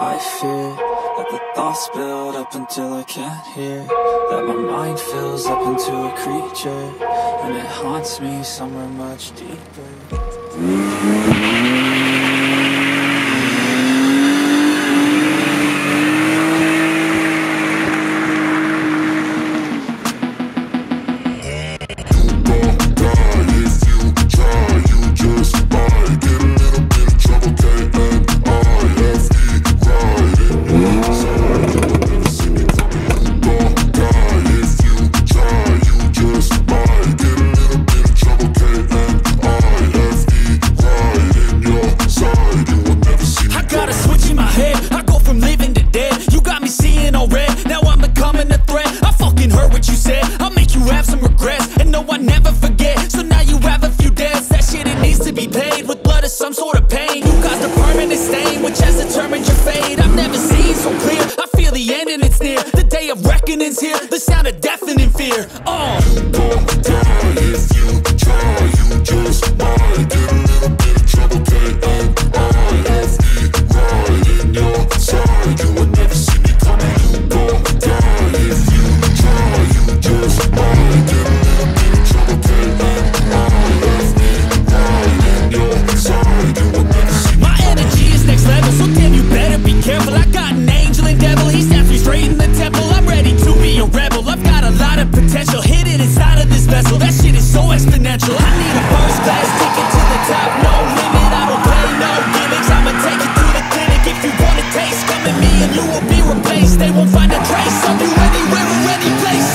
I fear that the thoughts build up until I can't hear, that my mind fills up into a creature, and it haunts me somewhere much deeper. Some sort of pain, you caused a permanent stain, which has determined your fate. I've never seen so clear, I feel the end and it's near. The day of reckoning's here, the sound of deafening fear. You don't die if you try, you just might get a little bit of trouble, K-N-I-F-E, right in your side. You would never see me coming. You don't die if you try, you just might get a little bit of trouble, K-N-I-F-E, right in your side. My energy is next level, so damn you better be careful. I got an angel and devil, he snaps me straight in the temple. I'm ready to be a rebel, I've got a lot of potential hidden inside of this vessel. That shit is so exponential. I need a first class ticket to the top, no limit. I don't play no gimmicks, I'ma take you to the clinic. If you want a taste, come at me and you will be replaced. They won't find a trace of you anywhere or any place.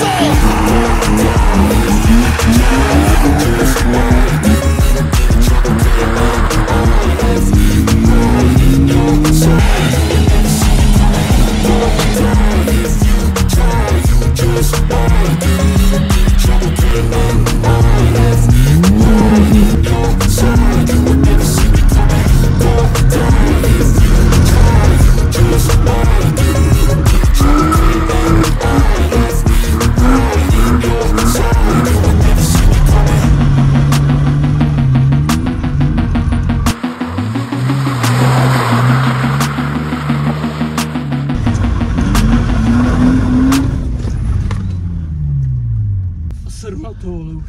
Serva tohle už.